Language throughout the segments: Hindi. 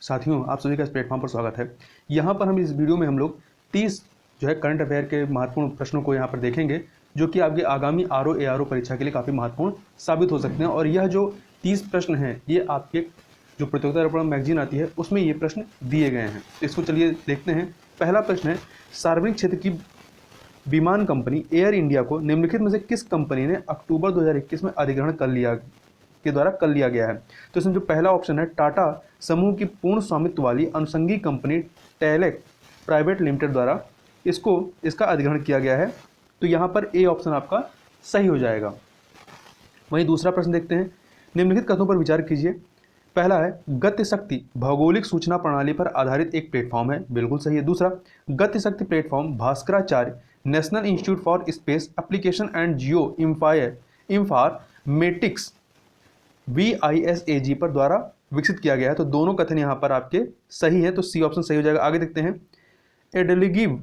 साथियों, आप सभी का इस प्लेटफॉर्म पर स्वागत है। यहाँ पर हम इस वीडियो में हम लोग 30 जो है करंट अफेयर के महत्वपूर्ण प्रश्नों को यहाँ पर देखेंगे, जो कि आपकी आगामी आरओ एआरओ परीक्षा के लिए काफ़ी महत्वपूर्ण साबित हो सकते हैं। और यह जो 30 प्रश्न हैं, ये आपके जो प्रतियोगिता दर्पण मैगजीन आती है उसमें ये प्रश्न दिए गए हैं। इसको चलिए देखते हैं। पहला प्रश्न है, सार्वजनिक क्षेत्र की विमान कंपनी एयर इंडिया को निम्नलिखित में से किस कंपनी ने अक्टूबर 2021 में अधिग्रहण कर लिया गया है। तो इसमें जो पहला ऑप्शन है, टाटा समूह की पूर्ण स्वामित्व वाली अनुषंगी कंपनी टेलेक प्राइवेट लिमिटेड द्वारा इसका अधिग्रहण किया गया है। तो यहाँ पर ए ऑप्शन आपका सही हो जाएगा। वहीं दूसरा प्रश्न देखते हैं, निम्नलिखित कथनों पर विचार कीजिए। पहला है, गति शक्ति भौगोलिक सूचना प्रणाली पर आधारित एक प्लेटफॉर्म है, बिल्कुल सही है। दूसरा, गति शक्ति platform Bhaskaracharya national institute for space application and Jio informatics VISAG पर द्वारा विकसित किया गया है। तो दोनों कथन यहाँ पर आपके सही है, तो सी ऑप्शन सही हो जाएगा। आगे देखते हैं, एडलिगिव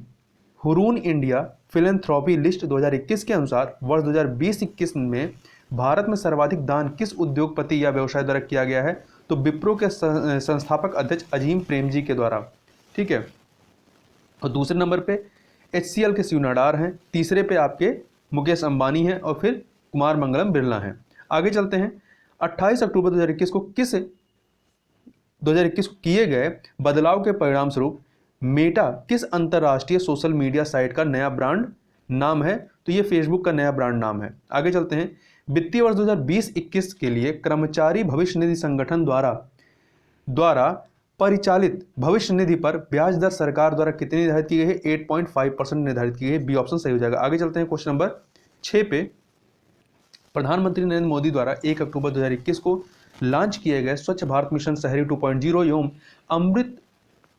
हुरून इंडिया फिलेंथ्रॉपी लिस्ट 2021 के अनुसार वर्ष 2020-21 में भारत में सर्वाधिक दान किस उद्योगपति या व्यवसाय द्वारा किया गया है। तो विप्रो के संस्थापक अध्यक्ष अजीम प्रेमजी के द्वारा, ठीक है। और दूसरे नंबर पे HCL के शिव नाडार हैं, तीसरे पे आपके मुकेश अंबानी हैं और फिर कुमार मंगलम बिरला हैं। आगे चलते हैं, 28 अक्टूबर 2021 को किए गए बदलाव के परिणाम स्वरूप मेटा किस अंतरराष्ट्रीय सोशल मीडिया साइट का नया ब्रांड नाम है। तो ये फेसबुक का नया ब्रांड नाम है। आगे चलते हैं, वित्तीय वर्ष 2020-21 के लिए कर्मचारी भविष्य निधि संगठन द्वारा परिचालित भविष्य निधि पर ब्याज दर सरकार द्वारा कितनी निर्धारित की गई है। 8.5% निर्धारित की गई है, बी ऑप्शन सही हो जाएगा। आगे चलते हैं क्वेश्चन नंबर 6 पे, प्रधानमंत्री नरेंद्र मोदी द्वारा 1 अक्टूबर 2021 को लॉन्च किए गए स्वच्छ भारत मिशन शहरी 2.0 एवं अमृत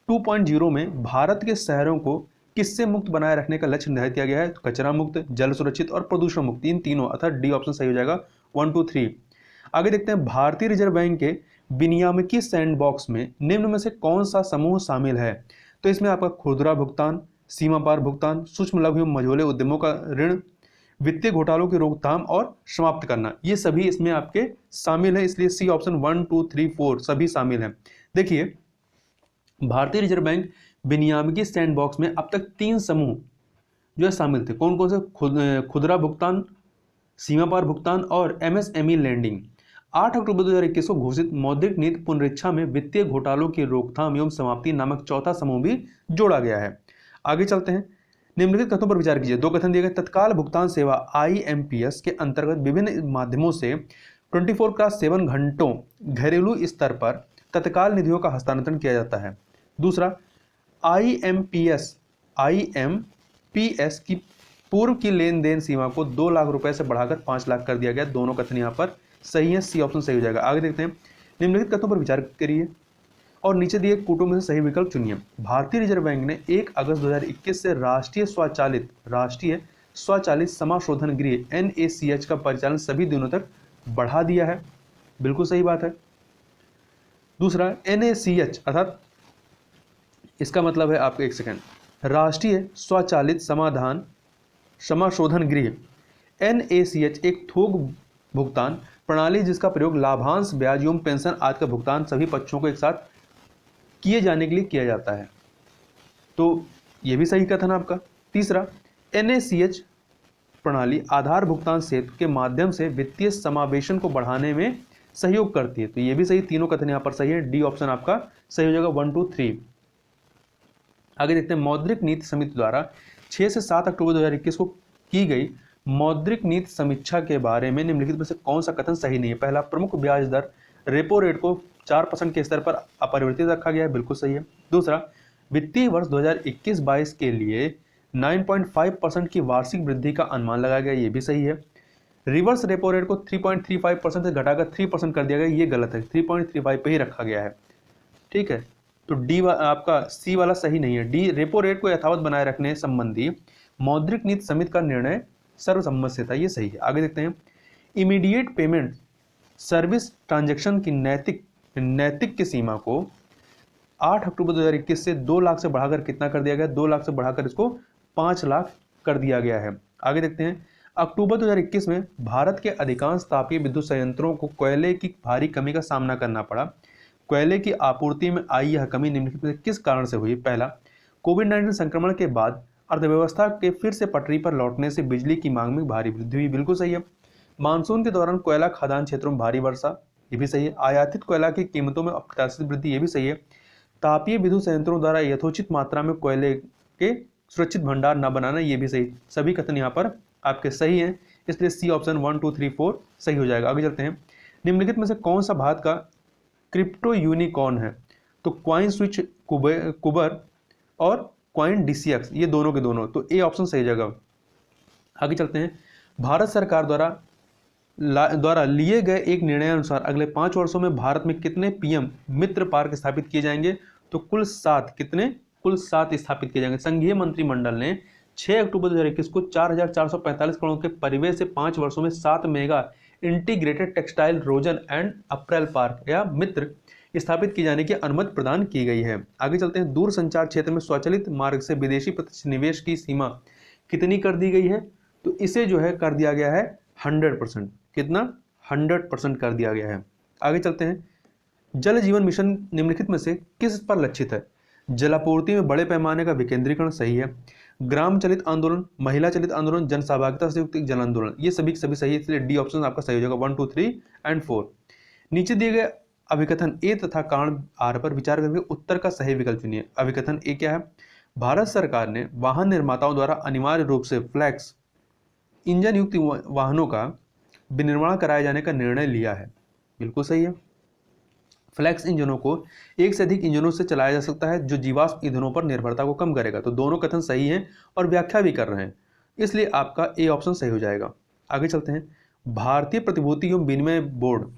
2.0 में भारत के शहरों को किससे मुक्त बनाए रखने का लक्ष्य निर्धारित किया गया है। तो कचरा मुक्त, जल सुरक्षित और प्रदूषण मुक्त, इन तीनों, अर्थात डी ऑप्शन सही हो जाएगा। 1 2 3। आगे देखते हैं, भारतीय रिजर्व बैंक के विनियामकी सैंडबॉक्स में निम्न में से कौन सा समूह शामिल है। तो इसमें आपका खुदरा भुगतान, सीमा पार भुगतान, सूक्ष्म लघु एवं मझोले उद्यमों का ऋण, वित्तीय घोटालों की रोकथाम और समाप्त करना, ये सभी इसमें आपके शामिल है। इसलिए सी ऑप्शन 1 2 3 4 सभी शामिल हैं। देखिए, भारतीय रिजर्व बैंक विनियामकी सैंडबॉक्स में अब तक 3 समूह जो है शामिल थे। कौन कौन से? खुदरा भुगतान, सीमा पार भुगतान और MSME लैंडिंग। 8 अक्टूबर 2021 को घोषित मौद्रिक नीति पुनरीक्षा में वित्तीय घोटालों की रोकथाम एवं समाप्ति नामक चौथा समूह भी जोड़ा गया है। आगे चलते हैं, निम्नलिखित कथनों पर विचार कीजिए। 2 कथन दिए गए, तत्काल भुगतान सेवा IMPS के अंतर्गत विभिन्न माध्यमों से 24/7 घंटों घरेलू स्तर पर तत्काल निधियों का हस्तांतरण किया जाता है। दूसरा, IMPS की पूर्व की लेन देन सीमा को 2 लाख रुपए से बढ़ाकर 5 लाख कर दिया गया। दोनों कथन यहाँ पर सही है, सी ऑप्शन सही हो जाएगा। आगे देखते हैं, निम्नलिखित कथनों पर विचार करिए और नीचे दिए कूटों में से सही विकल्प चुनिए। भारतीय रिजर्व बैंक ने 1 अगस्त 2021 से राष्ट्रीय स्वचालित समाशोधन गृह NACH का परिचालन सभी दिनों तक बढ़ा दिया है, बिल्कुल सही बात है। दूसरा, NACH अर्थात इसका मतलब है आपका, एक सेकंड, राष्ट्रीय स्वचालित समाशोधन गृह NACH एक थोक भुगतान प्रणाली जिसका प्रयोग लाभांश, ब्याज एवं पेंशन आदि का भुगतान सभी पक्षों को एक साथ किए जाने के लिए किया जाता है। तो यह भी सही कथन आपका। तीसरा, NACH प्रणाली आधार भुगतान सेतु के माध्यम से वित्तीय समावेशन को बढ़ाने में सहयोग करती है। तो यह भी सही, तीनों कथन यहाँ पर सही है, डी ऑप्शन आपका सही हो जाएगा। 1 2 3। आगे देखते हैं, मौद्रिक नीति समिति द्वारा 6 से 7 अक्टूबर 2021 को की गई मौद्रिक नीति समीक्षा के बारे में निम्नलिखित में से कौन सा कथन सही नहीं है। पहला, प्रमुख ब्याज दर रेपो रेट को 4% के स्तर पर अपरिवर्तित रखा गया है, बिल्कुल सही है। दूसरा, वित्तीय वर्ष 2021-22 के लिए 9.5% की वार्षिक वृद्धि का अनुमान लगाया गया, ये भी सही है। रिवर्स रेपो रेट को 3.35% से घटाकर 3% कर दिया गया, ये गलत है, 3.35 पे ही रखा गया है, ठीक है। तो डी आपका सी वाला सही नहीं है। डी, रेपो रेट को यथावत बनाए रखने संबंधी मौद्रिक नीति समिति का निर्णय सर्वसम्मत से था, ये सही है। आगे देखते हैं, इमीडिएट पेमेंट सर्विस ट्रांजैक्शन की नैतिक की सीमा को 8 अक्टूबर 2021 से 2 लाख से बढ़ाकर कितना कर दिया गया? 2 लाख से बढ़ाकर इसको 5 लाख कर दिया गया है। आगे देखते हैं, अक्टूबर 2021 में भारत के अधिकांश तापीय विद्युत संयंत्रों को कोयले की भारी कमी का सामना करना पड़ा। कोयले की आपूर्ति में आई यह कमी निम्नलिखित में से किस कारण से हुई? पहला, कोविड-19 संक्रमण के बाद अर्थव्यवस्था के फिर से पटरी पर लौटने से बिजली की मांग में भारी वृद्धि हुई। बिल्कुल सही है। मानसून के दौरान कोयला खदान क्षेत्रों में भारी वर्षा, ये भी सही है। आयातित कोयला की कीमतों में अप्रत्याशित वृद्धि, ये भी सही है। तापीय विद्युत संयंत्रों द्वारा यथोचित मात्रा में कोयले के सुरक्षित भंडार न बनाना, ये भी सही। सभी कथन यहाँ पर आपके सही हैं, इसलिए सी ऑप्शन 1, 2, 3, 4 सही हो जाएगा। आगे चलते हैं। निम्नलिखित में से कौन सा भारत का क्रिप्टो यूनिकॉर्न है? तो क्वाइन स्विच कुबर और क्वाइन डीसीएक्स, ये दोनों के दोनों, तो ए ऑप्शन सही जगह। आगे चलते हैं। भारत सरकार द्वारा लिए गए एक निर्णय अनुसार अगले 5 वर्षों में भारत में कितने पीएम मित्र पार्क स्थापित किए जाएंगे? तो कुल 7। कितने? कुल 7 स्थापित किए जाएंगे। संघीय मंत्रिमंडल ने 6 अक्टूबर 2021 को 4,445 करोड़ के परिवेश से 5 वर्षों में 7 mega integrated textile region and apparel park या मित्र स्थापित किए जाने की अनुमति प्रदान की गई है। आगे चलते हैं। दूर संचार क्षेत्र में स्वचालित मार्ग से विदेशी प्रत्यक्ष निवेश की सीमा कितनी कर दी गई है? तो इसे जो है कर दिया गया है 100%। कितना? 100% कर दिया गया है। आगे चलते हैं। जल जीवन मिशन निम्नलिखित में से किस पर लक्षित है? जलापूर्ति में बड़े पैमाने का विकेंद्रीकरण, सही है। ग्राम चलित आंदोलन, महिला चलित आंदोलन, जन सहभागिता से युक्त जन आंदोलन, ये सभी सही है, इसलिए डी ऑप्शन आपका सही हो जाएगा। 1, 2, 3 एंड 4। नीचे दिए गए अभिकथन ए तथा कारण आर पर विचार करके उत्तर का सही विकल्प चुनिए। अभिकथन ए क्या है? भारत सरकार ने वाहन निर्माताओं द्वारा अनिवार्य रूप से फ्लैक्स इंजन युक्त वाहनों का विनिर्माण कराए जाने का निर्णय लिया है। बिल्कुल सही है। फ्लैक्स इंजनों को एक से अधिक इंजनों से चलाया जा सकता है जो जीवाश्म ईंधनों पर निर्भरता को कम करेगा। तो दोनों कथन सही हैं और व्याख्या भी कर रहे हैं, इसलिए आपका ए ऑप्शन सही हो जाएगा। आगे चलते हैं। भारतीय प्रतिभूति एवं विनिमय बोर्ड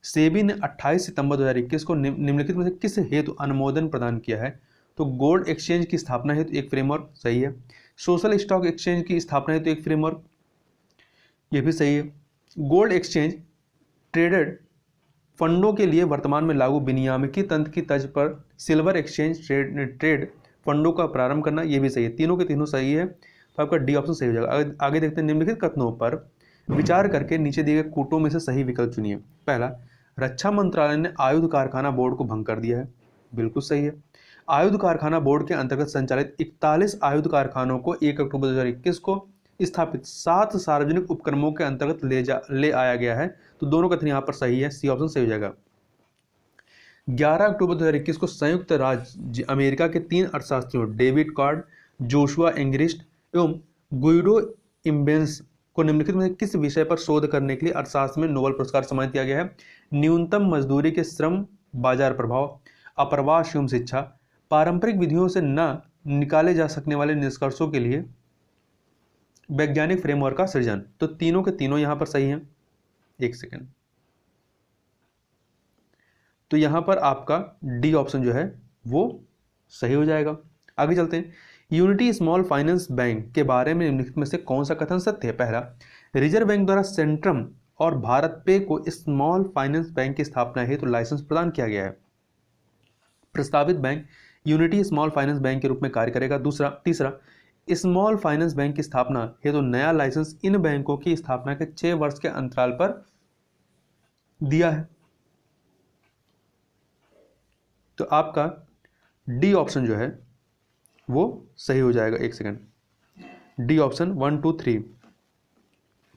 सेबी ने 28 सितंबर 2021 को निम्नलिखित में से किस हेतु अनुमोदन प्रदान किया है? तो गोल्ड एक्सचेंज की स्थापना हेतु एक फ्रेमवर्क, सही है। सोशल स्टॉक एक्सचेंज की स्थापना हेतु एक फ्रेमवर्क, यह भी सही है। गोल्ड एक्सचेंज ट्रेडेड फंडों के लिए वर्तमान में लागू विनियामकी तंत्र की तर्ज पर सिल्वर एक्सचेंज ट्रेड फंडों का प्रारंभ करना, यह भी सही है। तीनों के तीनों सही है, तो आपका डी ऑप्शन सही हो जाएगा। आगे देखते हैं। निम्नलिखित कथनों पर विचार करके नीचे दिए गए कूटों में से सही विकल्प चुनिए। पहला, रक्षा मंत्रालय ने आयुध कारखाना बोर्ड को भंग कर दिया है। बिल्कुल सही है। आयुध कारखाना बोर्ड के अंतर्गत संचालित 41 आयुध कारखानों को 1 अक्टूबर 2021 को स्थापित 7 सार्वजनिक उपक्रमों के अंतर्गत ले आया गया है। तो दोनों कथन यहाँ पर सही है, सी ऑप्शन सही हो जाएगा। 11 अक्टूबर 2021 को संयुक्त राज्य अमेरिका के 3 अर्थशास्त्रियों डेविड कॉर्ड, जोशुआ एंग्रिस्ट एवं गुइडो इम्बेंस को निम्नलिखित में किस विषय पर शोध करने के लिए अर्थशास्त्र में नोबेल पुरस्कार सम्मानित किया गया है? न्यूनतम मजदूरी के श्रम बाजार प्रभाव, अप्रवास एवं शिक्षा, पारंपरिक विधियों से न निकाले जा सकने वाले निष्कर्षों के लिए वैज्ञानिक फ्रेमवर्क का सृजन। तो तीनों के तीनों यहां पर सही हैं। एक सेकेंड, तो यहां पर आपका डी ऑप्शन जो है वो सही हो जाएगा। आगे चलते हैं। यूनिटी स्मॉल फाइनेंस बैंक के बारे में निम्नलिखित में से कौन सा कथन सत्य है? पहला, रिजर्व बैंक द्वारा सेंट्रम और भारत पे को स्मॉल फाइनेंस बैंक की स्थापना हेतु लाइसेंस प्रदान किया गया है। प्रस्तावित bank unity small finance bank के रूप में कार्य करेगा। तीसरा, स्मॉल फाइनेंस बैंक की स्थापना हेतु नया लाइसेंस इन बैंकों की स्थापना के 6 वर्ष के अंतराल पर दिया है। तो आपका डी ऑप्शन जो है वो सही हो जाएगा। एक सेकंड, डी ऑप्शन 1, 2, 3।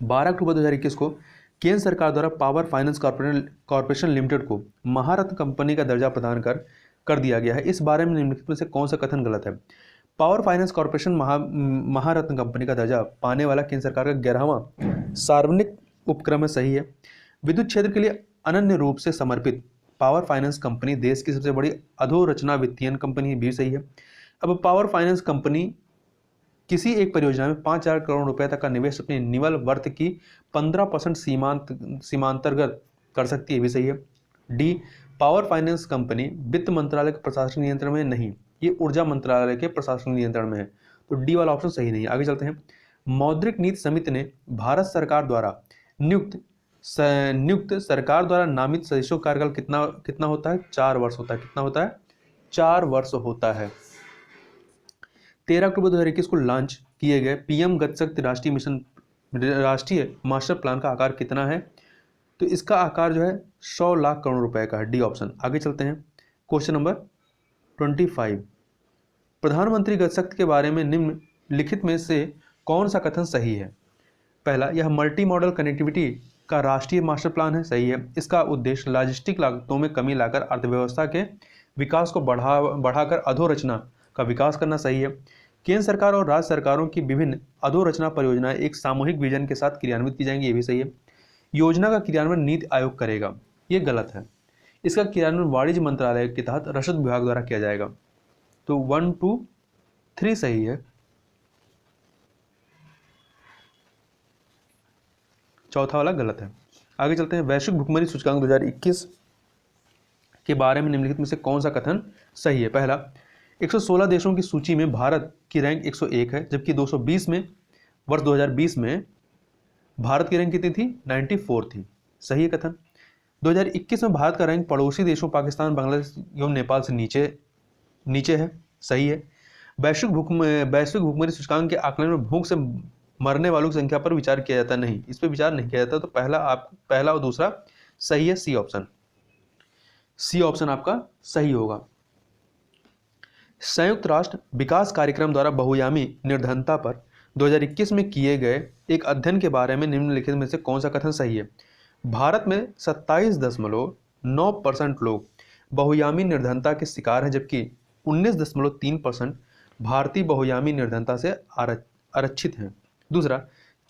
12 अक्टूबर 2021 को केंद्र सरकार द्वारा पावर फाइनेंस कॉर्पोरेशन लिमिटेड को महारत्न कंपनी का दर्जा प्रदान कर दिया गया है। इस बारे में निम्नलिखित में से कौन सा कथन गलत है? पावर फाइनेंस कॉर्पोरेशन महारत्न कंपनी का दर्जा पाने वाला केंद्र सरकार का 11वां सार्वजनिक उपक्रम है, सही है। विद्युत क्षेत्र के लिए अनन्य रूप से समर्पित पावर फाइनेंस कंपनी देश की सबसे बड़ी अधोरचना वित्तीयन कंपनी, भी सही है। अब पावर फाइनेंस कंपनी किसी एक परियोजना में 5,000 करोड़ रुपए तक का निवेश अपने निवल वर्थ की 15% सीमांतर्गत कर सकती है, भी सही है। डी, पावर फाइनेंस कंपनी वित्त मंत्रालय के प्रशासनिक नियंत्रण में नहीं, ये ऊर्जा मंत्रालय के प्रशासनिक नियंत्रण में है। तो डी वाला ऑप्शन सही नहीं है। आगे चलते हैं। मौद्रिक नीति समिति ने भारत सरकार द्वारा नियुक्त सरकार द्वारा नामित सदस्यों का कार्यकाल कितना होता है? 4 वर्ष होता है। कितना होता है? 4 वर्ष होता है। 13 अक्टूबर 2021 को लॉन्च किए गए पीएम गति शक्ति राष्ट्रीय मास्टर प्लान का आकार कितना है? तो इसका आकार जो है 100 लाख करोड़ रुपए का है, डी ऑप्शन। आगे चलते हैं, क्वेश्चन नंबर 25। प्रधानमंत्री गति शक्ति के बारे में निम्नलिखित में से कौन सा कथन सही है? पहला, यह मल्टी मॉडल कनेक्टिविटी का राष्ट्रीय मास्टर प्लान है, सही है। इसका उद्देश्य लॉजिस्टिक लागतों में कमी लाकर अर्थव्यवस्था के विकास को बढ़ाकर अधोरचना का विकास करना, सही है। केंद्र सरकार और राज्य सरकारों की विभिन्न अधोरचना परियोजनाएं एक सामूहिक विजन के साथ क्रियान्वित की जाएंगी, ये भी सही है। योजना का क्रियान्वयन नीति आयोग करेगा, ये गलत है। इसका क्रियान्वयन वाणिज्य मंत्रालय के तहत रसद विभाग द्वारा किया जाएगा। तो 1, 2, 3 सही है। चौथा वाला गलत है। आगे चलते हैं, वैश्विक भुखमरी सूचकांक 2021 के बारे में निम्नलिखित में से कौन सा कथन सही है? पहला, 116 देशों की सूची में भारत की रैंक 101 है, जबकि 220 में वर्ष 2020 में भारत की रैंक कितनी थी? 94 थी, सही है कथन। 2021 में भारत का रैंक पड़ोसी देशों पाकिस्तान, बांग्लादेश एवं नेपाल से नीचे है, सही है। वैश्विक भुखमरी सूचकांक के आकलन में भूख से मरने वालों की संख्या पर विचार किया जाता नहीं, इस पर विचार नहीं किया जाता। तो पहला और दूसरा सही है, सी ऑप्शन। सी ऑप्शन आपका सही होगा। संयुक्त राष्ट्र विकास कार्यक्रम द्वारा बहुआयामी निर्धनता पर 2021 में किए गए एक अध्ययन के बारे में निम्नलिखित में से कौन सा कथन सही है? भारत में 27.9% लोग बहुआयामी निर्धनता के शिकार हैं, जबकि 19.3% भारतीय बहुआयामी निर्धनता से आरक्षित हैं। दूसरा,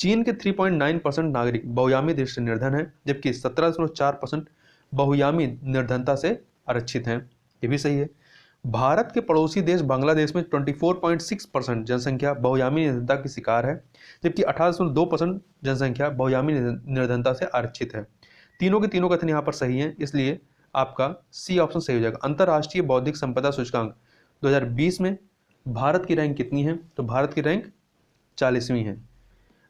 चीन के 3.9% नागरिक बहुआयामी दृष्टि से निर्धन हैं, जबकि 17.4% बहुआयामी निर्धनता से आरक्षित हैं, ये भी सही है। भारत के पड़ोसी देश बांग्लादेश में 24.6% जनसंख्या बहुआयामी निर्धनता की शिकार है, जबकि 18.2% जनसंख्या बहुआयामी निर्धनता से आरक्षित है। तीनों के तीनों कथन यहाँ पर सही हैं, इसलिए आपका सी ऑप्शन सही हो जाएगा। अंतर्राष्ट्रीय बौद्धिक संपदा सूचकांक 2020 में भारत की रैंक कितनी है? तो भारत की रैंक 40वीं है।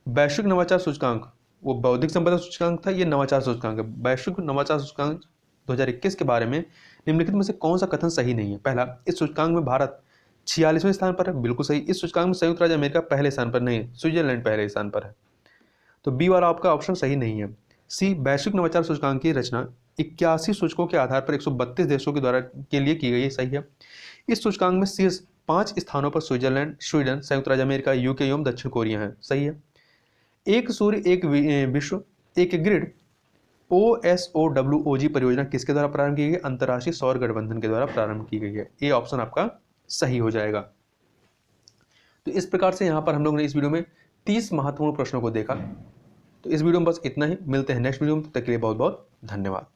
वैश्विक नवाचार सूचकांक, वो बौद्धिक संपदा सूचकांक था, ये नवाचार सूचकांक है। वैश्विक नवाचार सूचकांक 2021 के बारे में निम्नलिखित में से कौन सा कथन सही नहीं है? पहला, इस सूचकांक में भारत 46वें स्थान पर है, बिल्कुल सही। इस सूचकांक में संयुक्त राज्य अमेरिका पहले स्थान पर नहीं, स्विट्जरलैंड पहले स्थान पर है, तो बी वाला आपका ऑप्शन सही नहीं है। सी, वैश्विक नवाचार सूचकांक की रचना 81 सूचकों के आधार पर 132 देशों के द्वारा के लिए की गई है, सही है। इस सूचकांक में शीर्ष 5 स्थानों पर स्विट्जरलैंड, स्वीडन, संयुक्त राज्य अमेरिका, यूके एवं दक्षिण कोरिया है, सही है। एक सूर्य एक विश्व एक ग्रिड OSOWOG परियोजना किसके द्वारा प्रारंभ की गई? अंतर्राष्ट्रीय सौर गठबंधन के द्वारा प्रारंभ की गई है, ए ऑप्शन आपका सही हो जाएगा। तो इस प्रकार से यहाँ पर हम लोग ने इस वीडियो में 30 महत्वपूर्ण प्रश्नों को देखा। तो इस वीडियो में बस इतना ही, मिलते हैं नेक्स्ट वीडियो में, तब तक के लिए बहुत बहुत धन्यवाद।